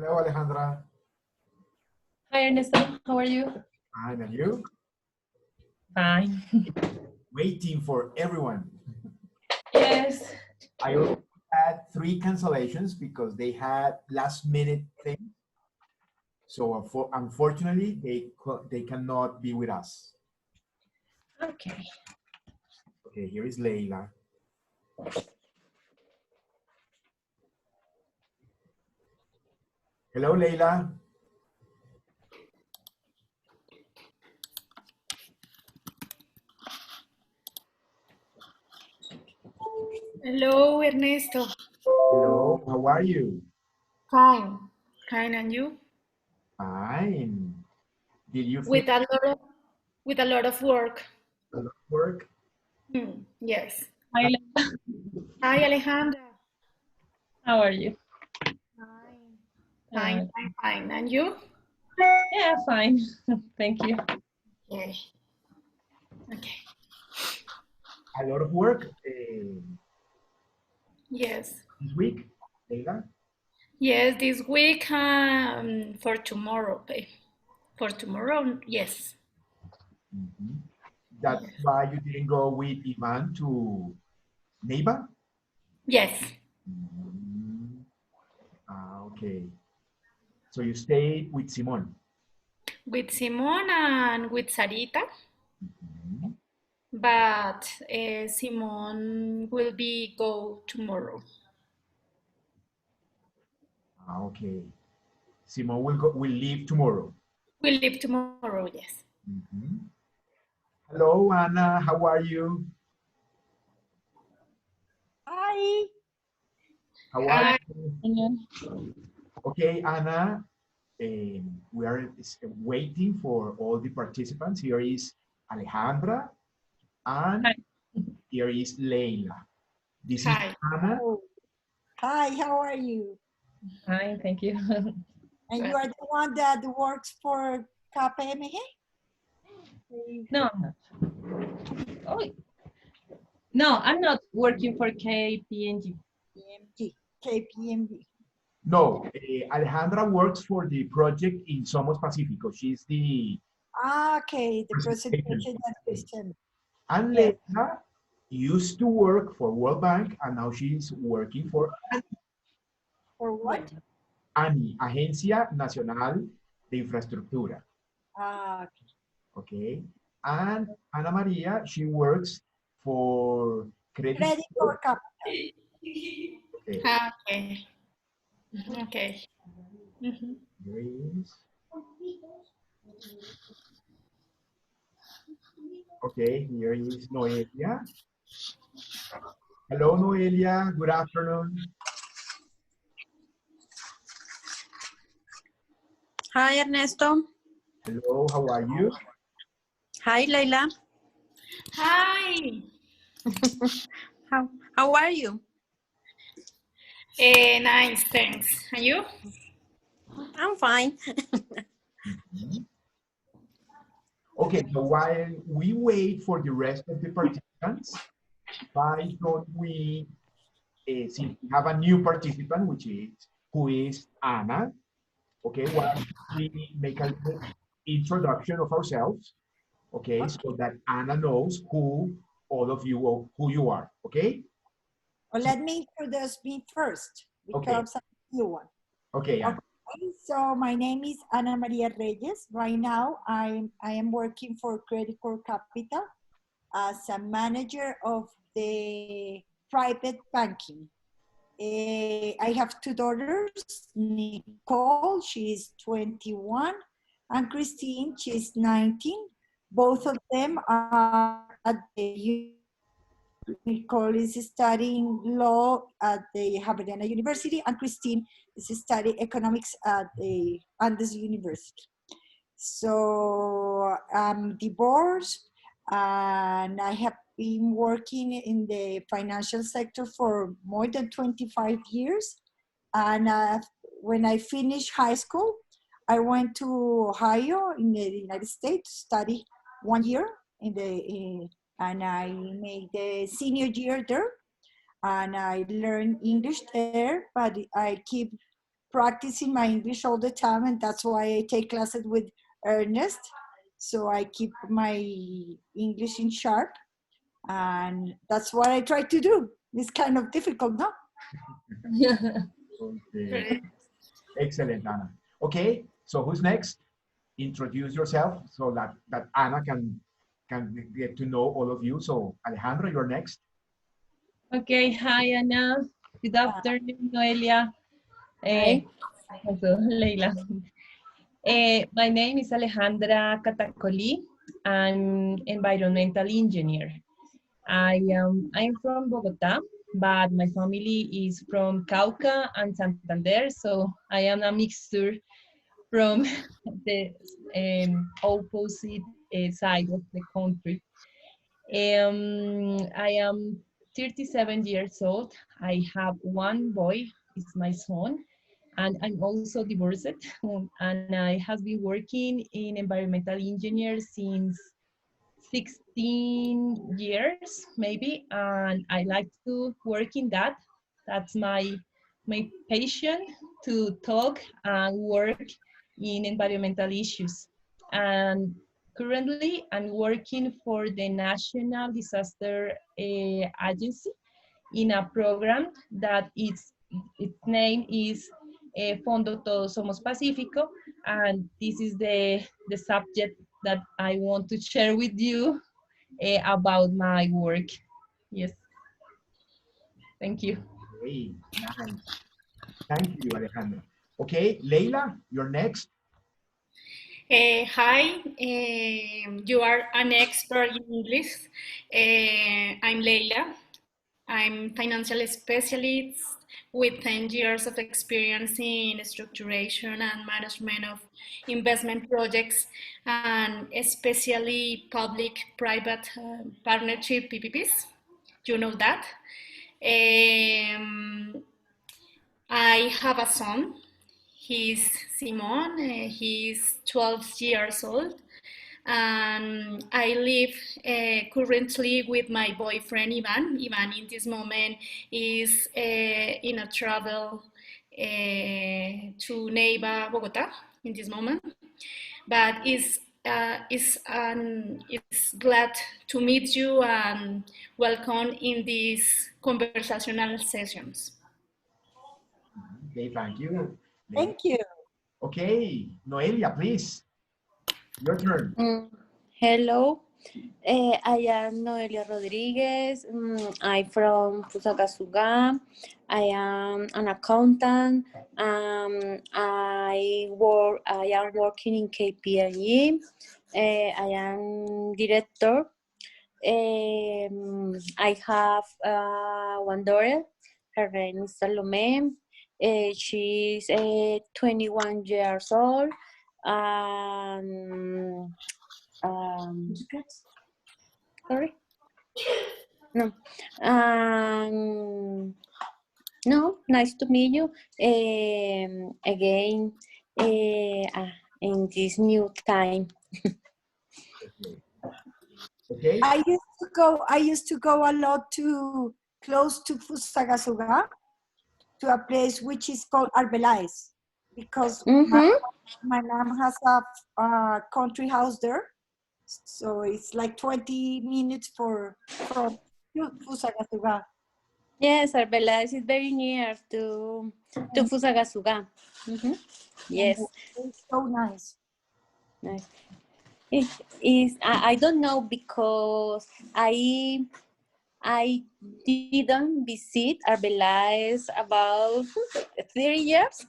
Hello, Alejandra. Hi, Ernesto. How are you? Fine, and you? Fine. Waiting for everyone. Yes. I also had 3 cancellations because they had last minute things. So unfortunately, they cannot be with us. Okay. Okay, here is Leila. Hello, Leila. Hello, Ernesto. Hello, how are you? Fine. Fine, and you? Fine. Did you finish With a lot of work. a lot of work? Yes. Hi, Hi, Alejandra. how are you? Fine. Uh, Fine. And you? yeah, fine. Thank you. Okay. Okay. A lot of work Yes. this week, Leila? Yes, this week for tomorrow. Okay. For tomorrow, yes. Mhm. That's Yes. why you didn't go with Ivan to Neiva? Yes. Mm, okay. So you stayed with Simon. With Simon and with Sarita, Mhm. but Simon will be go tomorrow. Okay. Simon will leave tomorrow. We'll leave tomorrow, yes. Mhm. Hello, Anna. How are you? Hi. How are Hi. you? Okay, Anna. We are waiting for all the participants. Here is Alejandra, and Hi. here is Leila. This is Hi. Anna. Oh, hi, how are you? Fine, thank you. And you are the one that works for KPMG? No, I'm not. Oh, no, I'm not working for KPNG. KPMG. No, Alejandra works for the project in Somos Pacifico. She's the Okay, the presentation. presentation that you sent. And Yes. Leila used to work for World Bank, and now she's working for For what? ANI, Agencia Nacional de Infraestructura. Ah, Okay. And Ana Maria, she works for Credit. Credit for capital. Okay. Okay. Okay. Mhm. Here is. Okay, here is Noelia. Hello, Noelia. Good afternoon. Hi, Ernesto. Hello, how are you? Hi, Leila. Hi. How are you? Nice, thanks. And you? I'm fine. Mhm. Okay, so while we wait for the rest of the participants, why don't we since we have a new participant, who is Anna. Okay, why don't we make a little introduction of ourselves, okay, so that Anna knows who all of you who you are, okay? Well, let me introduce me first Okay, because I'm a new one. okay, Anna. Okay, so my name is Ana Maria Reyes. Right now, I am working for Credit for Capital as a manager of the private banking. I have 2 daughters, Nicole, she's 21, and Christine, she's 19. Both of them are at the Nicole is studying law at the Javeriana University, and Christine is studying economics at the Andes University. So I'm divorced, and I have been working in the financial sector for more than 25 years. And when I finished high school, I went to Ohio in the United States to study 1 year and I made the senior year there, and I learned English there, but I keep practicing my English all the time, and that's why I take classes with Ernest. So I keep my English in sharp, and that's what I try to do. It's kind of difficult, no? Okay. Excellent, Anna. Okay, so who's next? Introduce yourself so that Anna can get to know all of you. So Alejandra, you're next. Okay, hi Anna. Good afternoon, Noelia. Also, Leila. My name is Alejandra Catacoli. I'm environmental engineer. I'm from Bogota, but my family is from Cauca and Santander, so I am a mixture from the opposite side of the country. I am 37 years old. I have one boy, it's my son, and I'm also divorced. And I have been working in environmental engineer since 16 years, maybe, and I like to work in that. That's my passion, to talk and work in environmental issues. And currently, I'm working for the National Disaster Agency in a program that its name is Fondo Todos Somos Pacifico, and this is the subject that I want to share with you about my work. Yes, thank you. Great, nice. Thank you, Alejandra. Okay, Leila, you're next. Hi, you are an expert in English. I'm Leila. I'm financial specialist with 10 years of experience in structuration and management of investment projects, and especially public-private partnership PPPs. You know that. I have a son. He's Simon. He's 12 years old. And I live currently with my boyfriend Ivan. Ivan in this moment is in a travel to Neiva, Bogota in this moment, but is glad to meet you and welcome in these conversational sessions. Okay, thank you. Thank you. Okay, Noelia, please. Your turn. Hello, I am Noelia Rodriguez. I'm from Fusagasugá. I am an accountant. I am working in KPMG. I am director. I have one daughter. Her name is Salome. She's 21 years old. Sorry? No. No, nice to meet you again in this new time. Okay. I used to go a lot to close to Fusagasugá, to a place which is called Arbeláez, because my mom has a country house there. So it's like 20 minutes from Fusagasugá. Yes, Arbeláez is very near to Fusagasugá. Yes. It's so nice. Nice. It is. I don't know, because I didn't visit Arbeláez about 30 years.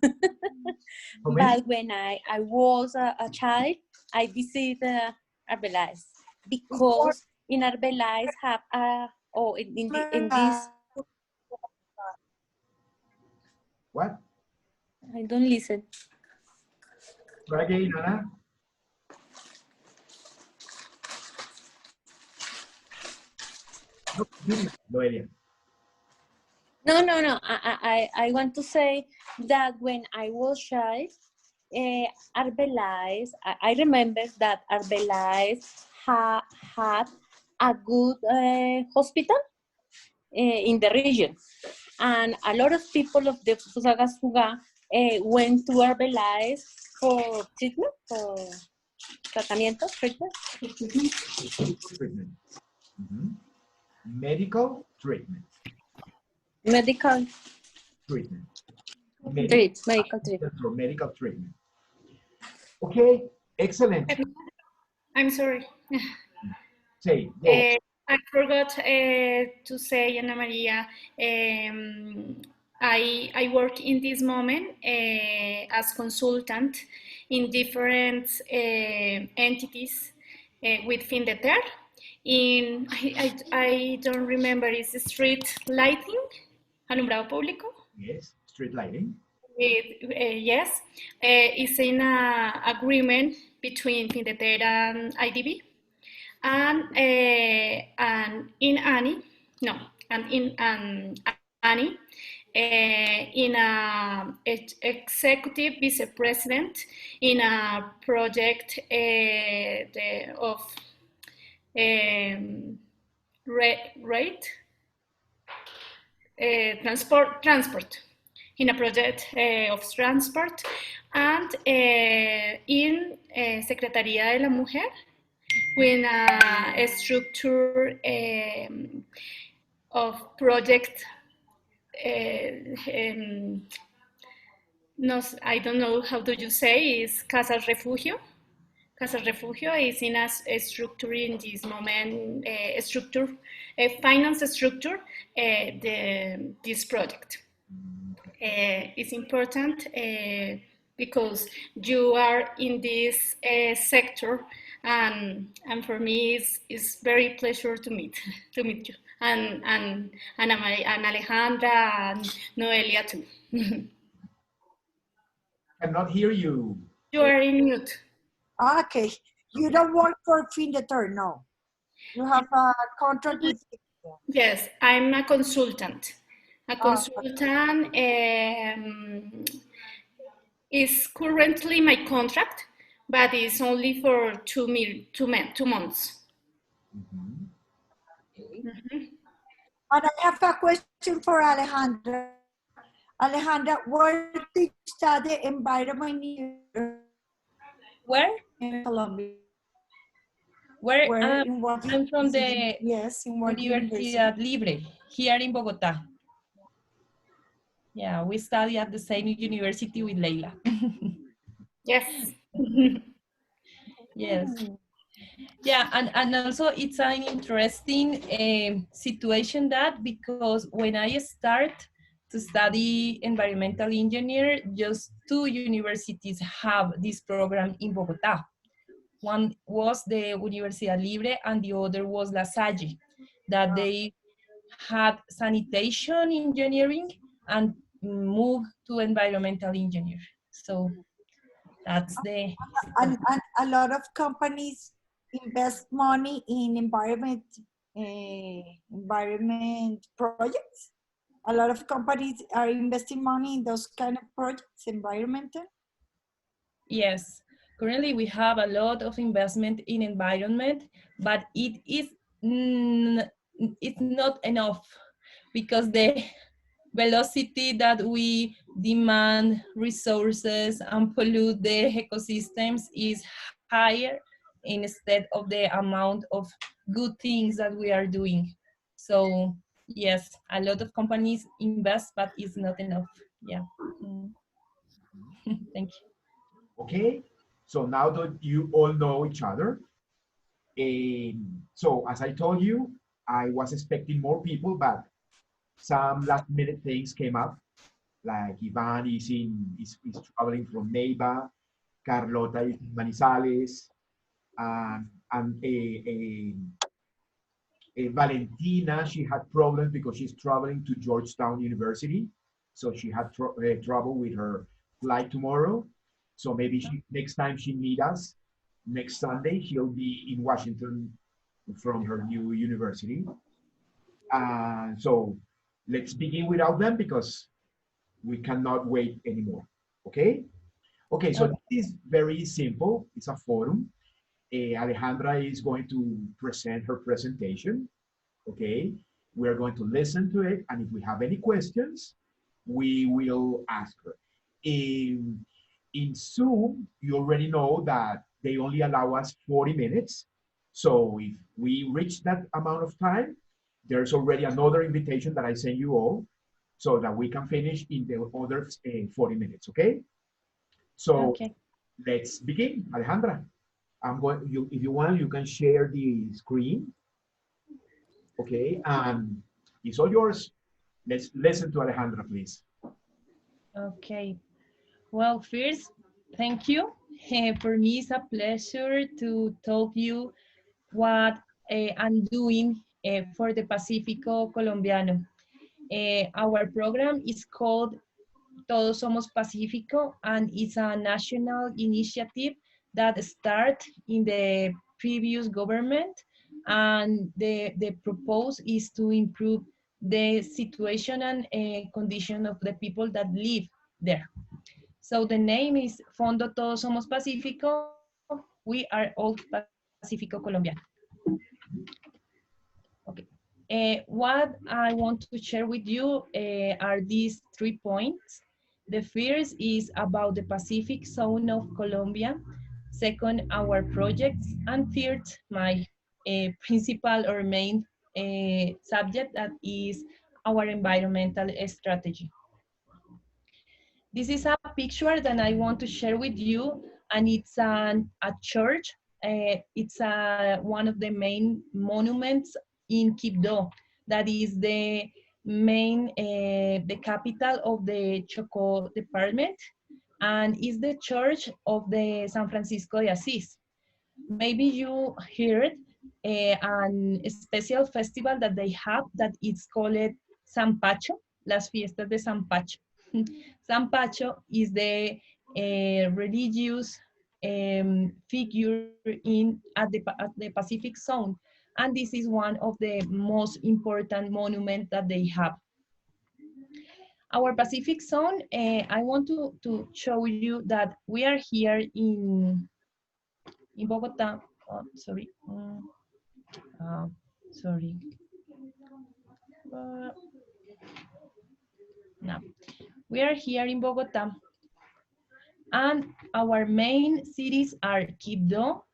But when I was a child, I visited Arbeláez, because in Arbeláez have in this. What? I don't listen. Try again, Anna. Noelia. No. I want to say that when I was child, Arbeláez, I remember that Arbeláez had a good hospital in the region, and a lot of people of the Fusagasugá went to Herbalife for treatment, for tratamiento, treatment. Treatment. Medical treatment. Medical Treatment. medical treatment. For medical treatment. Okay, excellent. I'm sorry. Say, go. I forgot to say, Ana Maria, I work in this moment as consultant in different entities with Findeter. I don't remember, is street lighting, alumbrado público? Yes, street lighting. Yes, it's in an agreement between Findeter and IDB. And in Annie, no, and in Annie, in a executive vice president in a project of rate transport in a project of transport, and in Secretaría de la Mujer, with a structure of project. No, I don't know how do you say, is Casa Refugio. Casa Refugio is in a structure in this moment, a finance structure, this project. It's important because you are in this sector, and for me it's very pleasure to meet you, and Alejandra and Noelia too. Cannot hear you. You are in mute. Okay, you don't work for Findeter, no. You have a contract with Findeter. Yes, I'm a consultant. A consultant is currently my contract, but it's only for 2 months. Okay. And I have a question for Alejandra. Alejandra, where did you study environment Where? in Colombia? Where? In what I'm from the yes, in what Universidad Libre here in Bogota. Yeah, we study at the same university with Leila. Yes. Yes. Yeah, and also it's an interesting situation that, because when I start to study environmental engineer, just 2 universities have this program in Bogota. One was the Universidad Libre and the other was La Salle, that they had sanitation engineering and moved to environmental engineer. So that's the... And a lot of companies invest money in environment projects. A lot of companies are investing money in those kind of projects, environmental. Yes, currently we have a lot of investment in environment, but it's not enough, because the velocity that we demand resources and pollute the ecosystems is higher instead of the amount of good things that we are doing. So yes, a lot of companies invest, but it's not enough. Yeah. Thank you. Okay, so now that you all know each other, so as I told you, I was expecting more people, but some last minute things came up, like Ivan is traveling from Neiva, Carlota is in Manizales, and Valentina, she had problems because she's traveling to Georgetown University, so she had trouble with her flight tomorrow. So maybe next time she meet us, next Sunday, she'll be in Washington from her new university. So let's begin without them because we cannot wait anymore. Okay? Okay, so this is very simple. It's a forum. Alejandra is going to present her presentation. Okay? We're going to listen to it, and if we have any questions, we will ask her. In Zoom, you already know that they only allow us 40 minutes. So if we reach that amount of time, there's already another invitation that I send you all so that we can finish in the other 40 minutes, okay? So Okay. let's begin, Alejandra. If you want, you can share the screen, okay? And it's all yours. Let's listen to Alejandra, please. Okay. Well, first, thank you. For me, it's a pleasure to talk you what I'm doing for the Pacifico Colombiano. Our program is called Todos Somos Pacifico, and it's a national initiative that started in the previous government, and the propose is to improve the situation and condition of the people that live there. So the name is Fondo Todos Somos Pacífico. We are all Pacífico Colombiano. Okay. What I want to share with you are these 3 points. The first is about the Pacific zone of Colombia. Second, our projects. And third, my principal or main subject, that is our environmental strategy. This is a picture that I want to share with you, and it's a church. It's one of the main monuments in Quibdó. That is the main, the capital of the Chocó department, and is the church of the San Francisco de Asís. Maybe you heard an special festival that they have that it's called San Pacho, Las Fiestas de San Pacho. San Pacho is the religious figure at the Pacific zone, and this is one of the most important monuments that they have. Our Pacific zone, I want to show you that we are here in Bogota. Oh, sorry. Sorry. Uh, no. We are here in Bogota, and our main cities are Quibdó,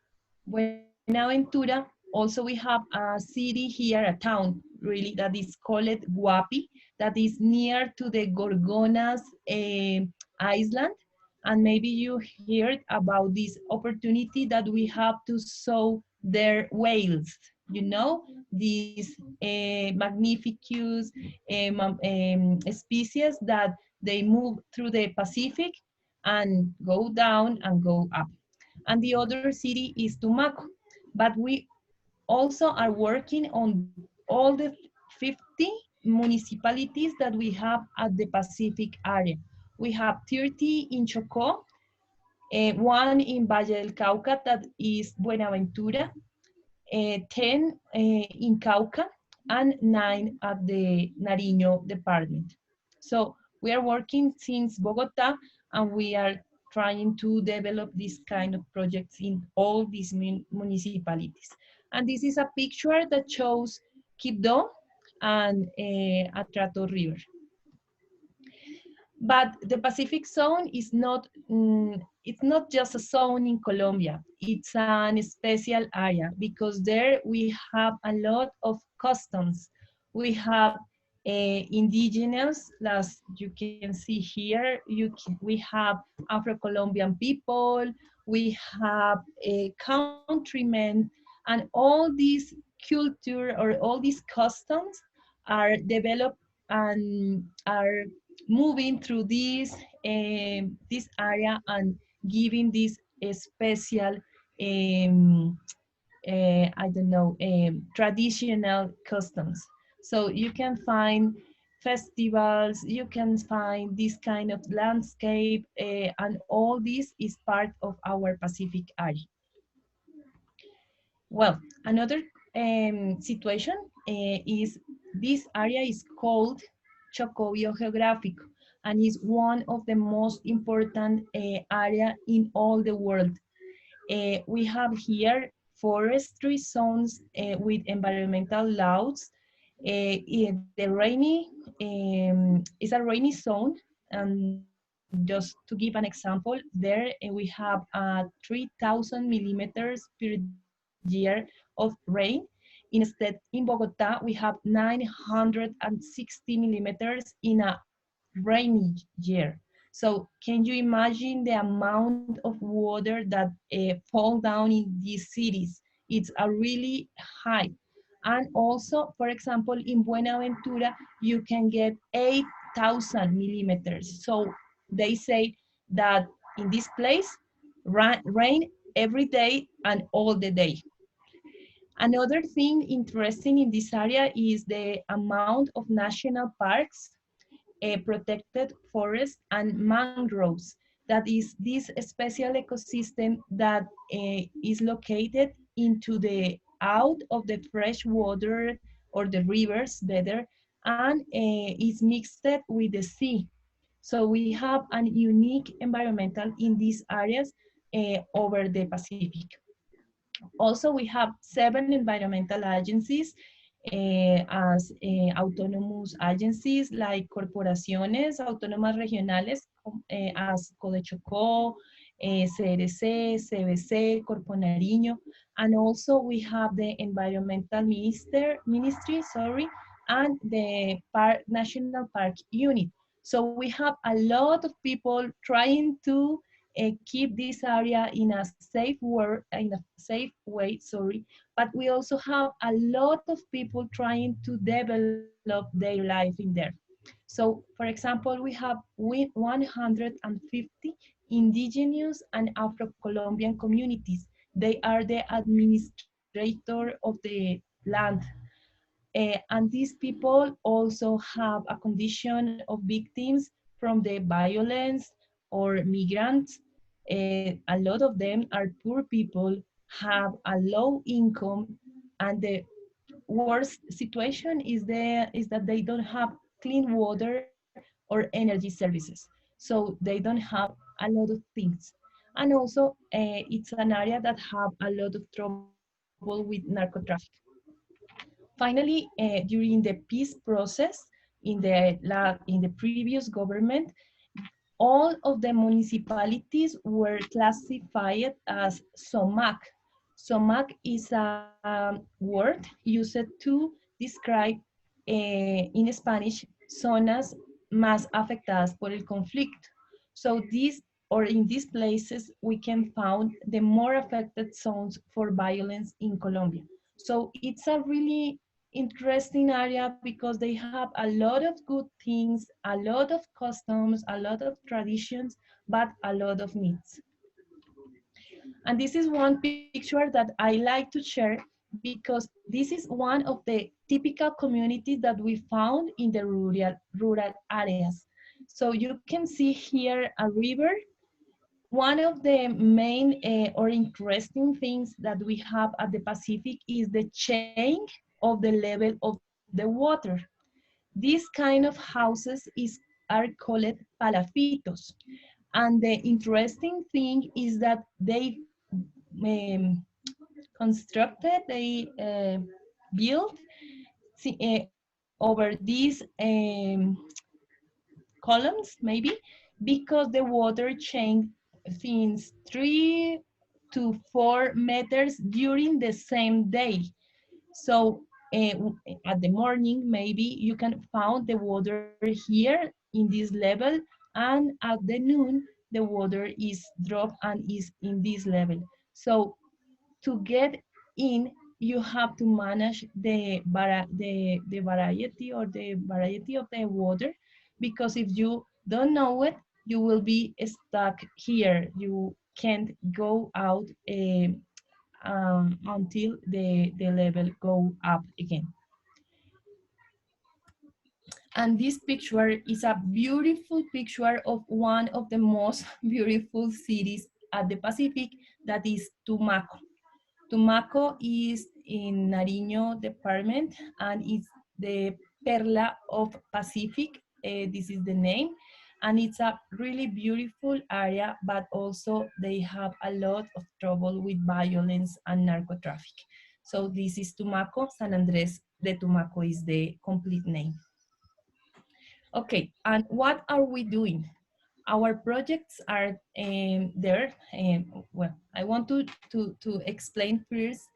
Buenaventura. Also, we have a city here, a town, really, that is called Guapi, that is near to the Gorgonas island. And maybe you heard about this opportunity that we have to sow their whales, you know, these magnificous species that they move through the Pacific and go down and go up. And the other city is Tumaco. But we also are working on all the 50 municipalities that we have at the Pacific area. We have 30 in Chocó, one in Valle del Cauca, that is Buenaventura, 10 in Cauca, and 9 at the Nariño department. So we are working since Bogota, and we are trying to develop this kind of projects in all these municipalities. And this is a picture that shows Quibdó and Atrato River. But the Pacific zone is not, it's not just a zone in Colombia. It's an special area because there we have a lot of customs. We have indigenous, as you can see here, we have Afro-Colombian people, we have countrymen, and all these culture or all these customs are developed and are moving through this area and giving this special I don't know, traditional customs. So you can find festivals, you can find this kind of landscape, and all this is part of our Pacific area. Well, another situation is this area is called Chocó Biogeográfico, and is one of the most important area in all the world. We have here forestry zones with environmental laws. The rainy is a rainy zone, and just to give an example, there we have 3,000 millimeters per year of rain. Instead, in Bogota, we have 960 millimeters in a rainy year. So can you imagine the amount of water that fall down in these cities? It's a really high. And also, for example, in Buenaventura, you can get 8,000 millimeters. So they say that in this place, rain every day and all the day. Another thing interesting in this area is the amount of national parks, protected forests, and mangroves. That is this special ecosystem that is located into the out of the fresh water or the rivers better, and is mixed with the sea. So we have a unique environmental in these areas over the Pacific. Also, we have 7 environmental agencies as autonomous agencies like corporaciones autónomas regionales as Codechocó, CRC, CBC, Corpo Nariño, and also we have the environmental ministry, sorry, and the National Park Unit. So we have a lot of people trying to keep this area in a safe way, sorry. But we also have a lot of people trying to develop their life in there. So, for example, we have 150 indigenous and Afro-Colombian communities. They are the administrator of the land. And these people also have a condition of victims from the violence or migrants. A lot of them are poor people, have a low income, and the worst situation is that they don't have clean water or energy services. So they don't have a lot of things. And also, it's an area that have a lot of trouble with narcotraffic. Finally, during the peace process in the previous government, all of the municipalities were classified as SOMAC. SOMAC is a word used to describe in Spanish zonas más afectadas por el conflicto. So these or in these places we can find the more affected zones for violence in Colombia. So it's a really interesting area because they have a lot of good things, a lot of customs, a lot of traditions, but a lot of needs. And this is one picture that I like to share because this is one of the typical communities that we found in the rural areas. So you can see here a river. One of the main or interesting things that we have at the Pacific is the change of the level of the water. These kind of houses are called palafitos. And the interesting thing is that they um, constructed, they built over these columns, maybe, because the water changed since 3 to 4 meters during the same day. So at the morning, maybe you can find the water here in this level, and at the noon, the water is dropped and is in this level. So to get in, you have to manage the variety of the water, because if you don't know it, you will be stuck here. You can't go out until the level go up again. And this picture is a beautiful picture of one of the most beautiful cities at the Pacific, that is Tumaco. Tumaco is in Nariño department and it's the Perla of Pacific. This is the name. And it's a really beautiful area, but also they have a lot of trouble with violence and narco traffic. So this is Tumaco. San Andres de Tumaco is the complete name. Okay, and what are we doing? our projects are there. Well, I want to explain first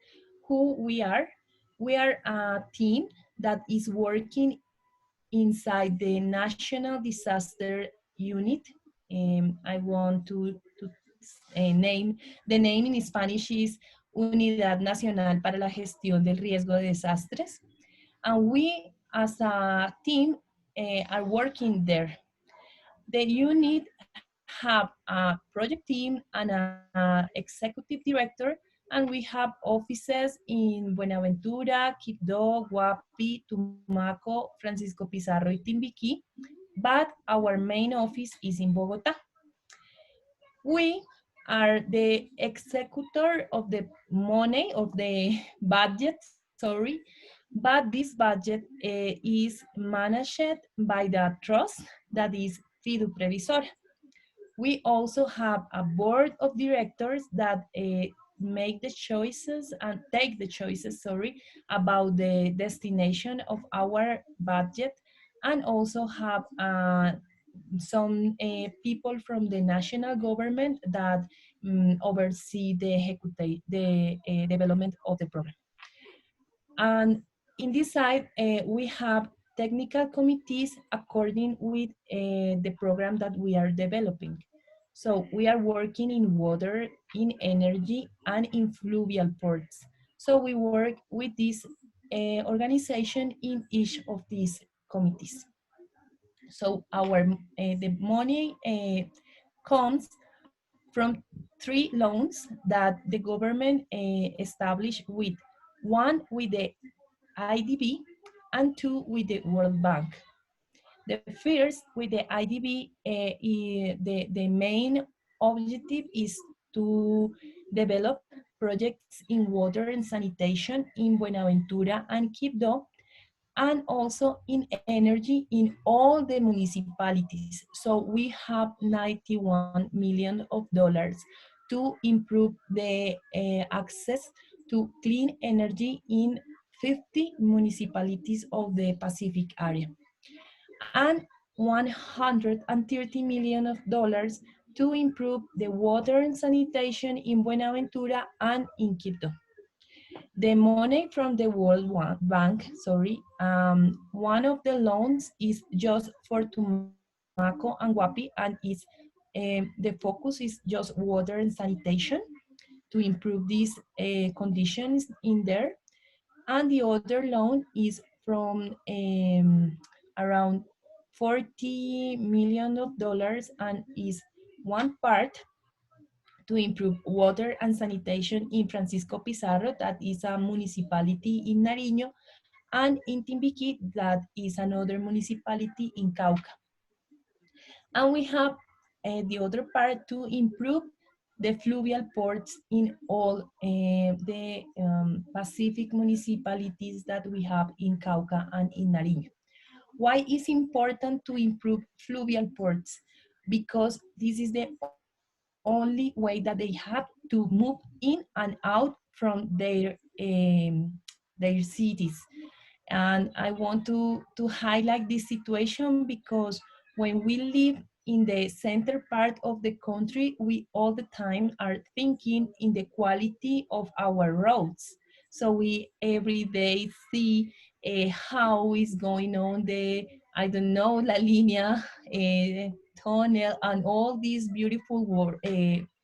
who we are. We are a team that is working inside the National Disaster Unit. I want to name, the name in Spanish is Unidad Nacional para la Gestión del Riesgo de Desastres. And we, as a team, are working there. The unit have a project team and a executive director, and we have offices in Buenaventura, Quibdó, Guapi, Tumaco, Francisco Pizarro, y Timbiquí, but our main office is in Bogota. We are the executor of the money, of the budget, sorry, but this budget is managed by the trust that is Fidu Previsora. We also have a board of directors that make the choices and take the choices, sorry, about the destination of our budget, and also have some people from the national government that oversee the development of the program. And in this side, we have technical committees according with the program that we are developing. So we are working in water, in energy, and in fluvial ports. So we work with this organization in each of these committees. So the money comes from 3 loans that the government established with, one with the IDB and 2 with the World Bank. The first with the IDB, the main objective is to develop projects in water and sanitation in Buenaventura and Quibdó, and also in energy in all the municipalities. So we have $91 million to improve the access to clean energy in 50 municipalities of the Pacific area, and $130 million to improve the water and sanitation in Buenaventura and in Quito. The money from the World Bank, sorry, one of the loans is just for Tumaco and Guapi, and the focus is just water and sanitation to improve these conditions in there. And the other loan is from around $40 million and is one part to improve water and sanitation in Francisco Pizarro, that is a municipality in Nariño, and in Timbiquí, that is another municipality in Cauca. And we have the other part to improve the fluvial ports in all the Pacific municipalities that we have in Cauca and in Nariño. Why is important to improve fluvial ports? Because this is the only way that they have to move in and out from their cities. And I want to highlight this situation because when we live in the center part of the country, we all the time are thinking in the quality of our roads. So we every day see how is going on the, I don't know, La Linea tunnel and all these beautiful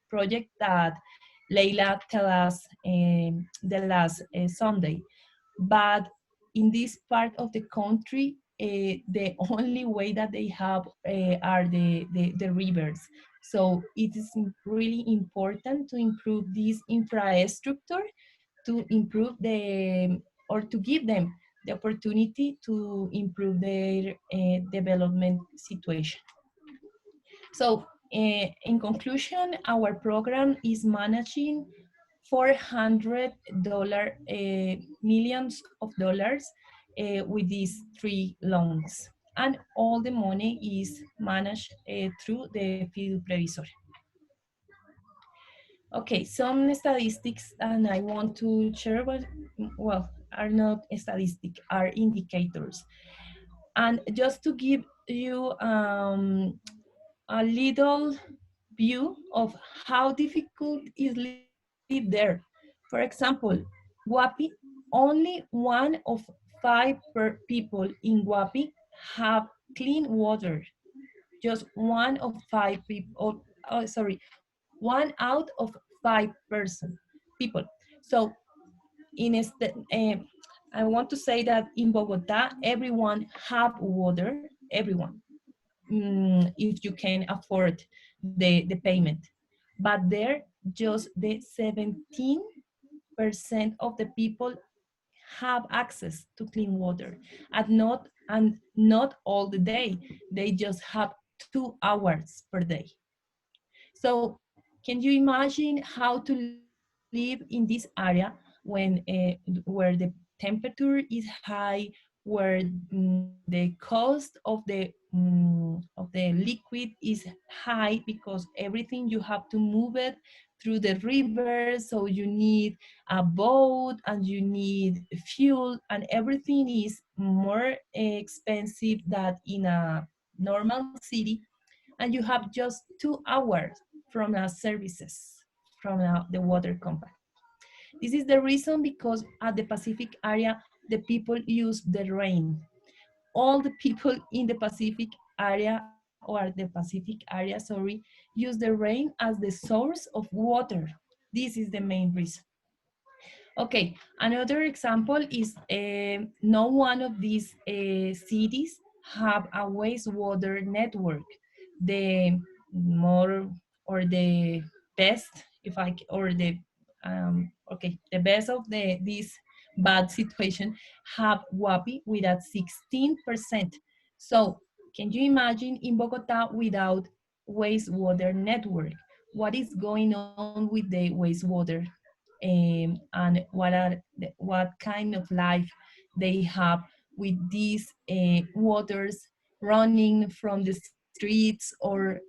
projects that Leila tell us the last Sunday. But in this part of the country, the only way that they have are the rivers. So it is really important to improve this infrastructure, to improve or to give them the opportunity to improve their development situation. So in conclusion, our program is managing $400 millions of dollars with these 3 loans. And all the money is managed through the Fidu Previsor. Okay, some statistics, and I want to share what, well, are not statistics, are indicators. And just to give you a little view of how difficult is live there. For example, Guapi, only one of 5 people in Guapi have clean water. Just one of 5 people, oh, sorry, 1 out of 5 people. So I want to say that in Bogota, everyone have water, everyone, if you can afford the payment. But there, just the 17% of the people have access to clean water, and not all the day. They just have 2 hours per day. So can you imagine how to live in this area when where the temperature is high, where the cost of the liquid is high, because everything you have to move it through the river, so you need a boat and you need fuel, and everything is more expensive than in a normal city, and you have just 2 hours from services from the water company. This is the reason because at the Pacific area, the people use the rain. All the people in the Pacific area, or the Pacific area, sorry, use the rain as the source of water. This is the main reason. Okay, another example is no one of these cities have a wastewater network. The more or the best, if I or the okay, the best of this bad situation have WAPI with a 16%. So can you imagine in Bogota without wastewater network? What is going on with the wastewater? And what kind of life they have with these waters running from the streets or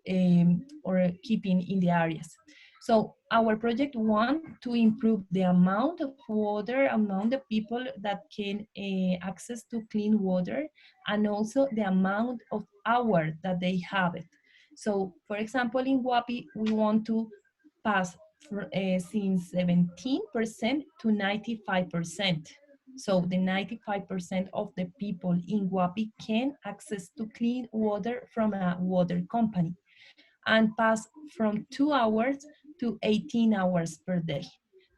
keeping in the areas. So our project want to improve the amount of water, amount of people that can access to clean water, and also the amount of hours that they have it. So for example, in Guapi, we want to pass since 17% to 95%. So the 95% of the people in Guapi can access to clean water from a water company, and pass from 2 hours to 18 hours per day.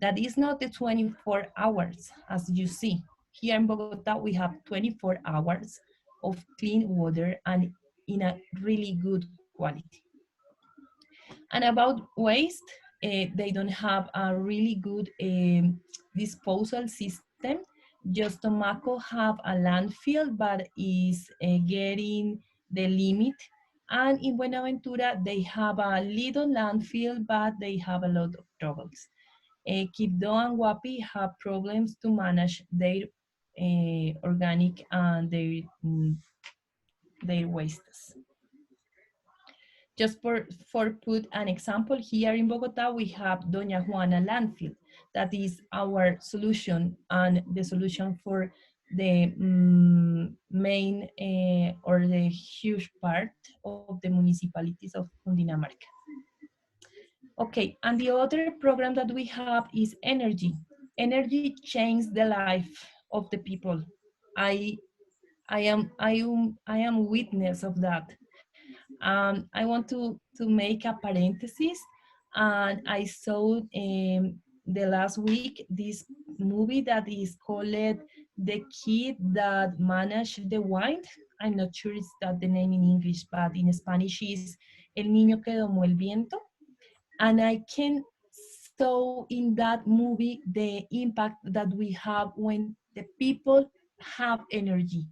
That is not the 24 hours as you see. Here in Bogota, we have 24 hours of clean water and in a really good quality. And about waste, they don't have a really good disposal system. Just Tomaco have a landfill, but is getting the limit. And in Buenaventura, they have a little landfill, but they have a lot of troubles. Quibdó and Guapi have problems to manage their organic and their wastes. Just for put an example, here in Bogota, we have Doña Juana landfill. That is our solution and the solution for the main or the huge part of the municipalities of Cundinamarca. Okay, and the other program that we have is energy. Energy changed the life of the people. I am witness of that. I want to make a parenthesis, and I saw the last week this movie that is called The Kid That Managed the Wind. I'm not sure it's that the name in English, but in Spanish is El Niño que domó el viento. And I can saw in that movie the impact that we have when the people have energy,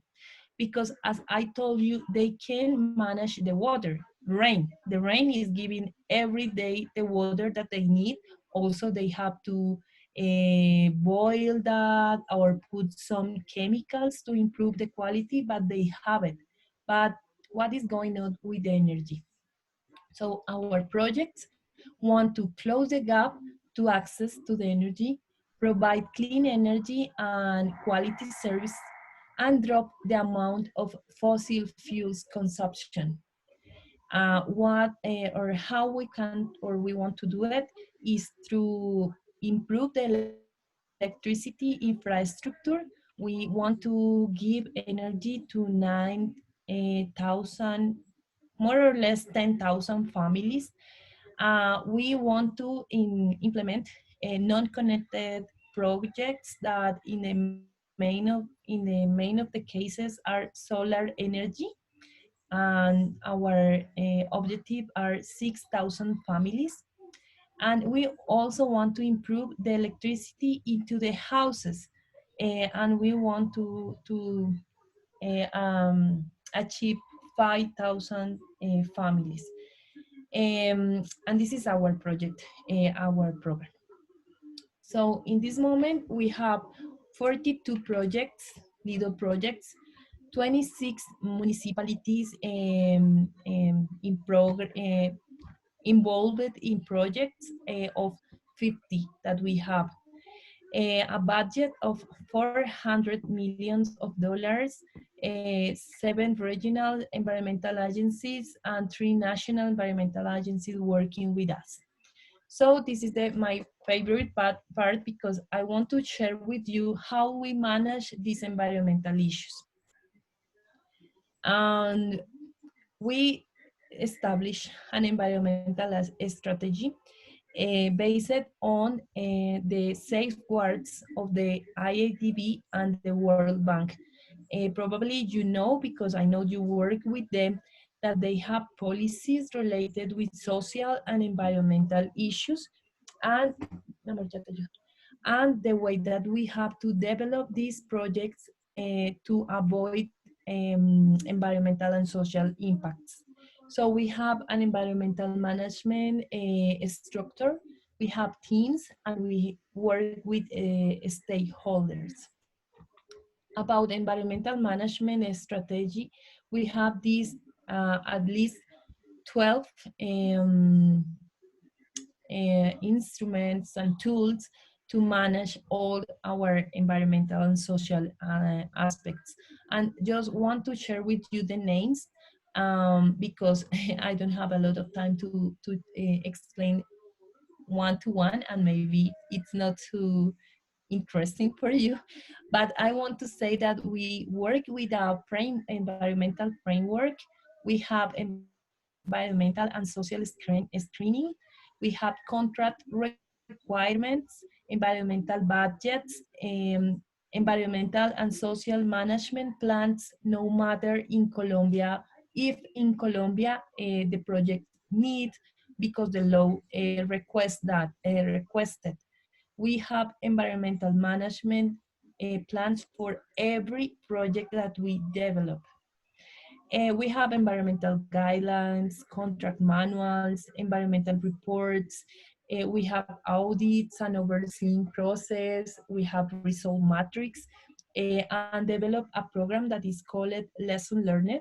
because as I told you, they can manage the water, rain. The rain is giving every day the water that they need. Also, they have to boil that or put some chemicals to improve the quality, but they have it. But what is going on with the energy? So our projects want to close the gap to access to the energy, provide clean energy and quality service, and drop the amount of fossil fuels consumption. What or how we can or we want to do it is to improve the electricity infrastructure. We want to give energy to 9,000, more or less 10,000 families. We want to implement non-connected projects that in the main of the cases are solar energy, and our objective are 6,000 families. And we also want to improve the electricity into the houses, and we want to achieve 5,000 families. And this is our project, our program. So in this moment, we have 42 projects, little projects, 26 municipalities involved in projects of 50 that we have. A budget of $400 million, 7 regional environmental agencies, and 3 national environmental agencies working with us. So this is my favorite part because I want to share with you how we manage these environmental issues. And we establish an environmental strategy based on the safeguards of the IADB and the World Bank. Probably you know, because I know you work with them, that they have policies related with social and environmental issues, and the way that we have to develop these projects to avoid environmental and social impacts. So we have an environmental management structure, we have teams, and we work with stakeholders. About environmental management strategy, we have these at least 12 instruments and tools to manage all our environmental and social aspects. And just want to share with you the names because I don't have a lot of time to explain one-to-one, and maybe it's not too interesting for you. But I want to say that we work with a environmental framework. We have environmental and social screening. We have contract requirements, environmental budgets, environmental and social management plans, no matter in Colombia, if in Colombia the project need, because the law requested. We have environmental management plans for every project that we develop. We have environmental guidelines, contract manuals, environmental reports. We have audits and overseeing process. We have result matrix, and develop a program that is called Lesson Learned.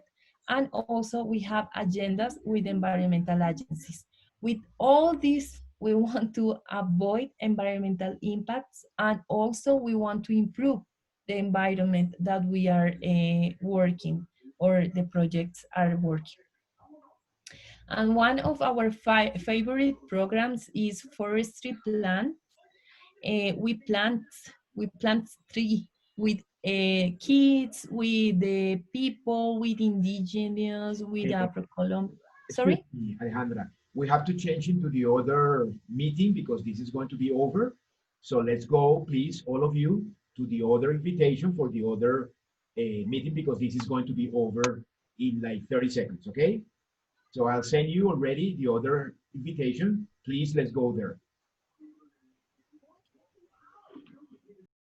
And also we have agendas with environmental agencies. With all this, we want to avoid environmental impacts, and also we want to improve the environment that we are working, or the projects are working. And one of our favorite programs is forestry plan. We plant tree with kids, with the people, with indigenous, with Afro-Colombian. Excuse Sorry? me, Alejandra. We have to change into the other meeting because this is going to be over. So let's go, please, all of you, to the other invitation for the other meeting because this is going to be over in like 30 seconds, okay? So I'll send you already the other invitation. Please, let's go there.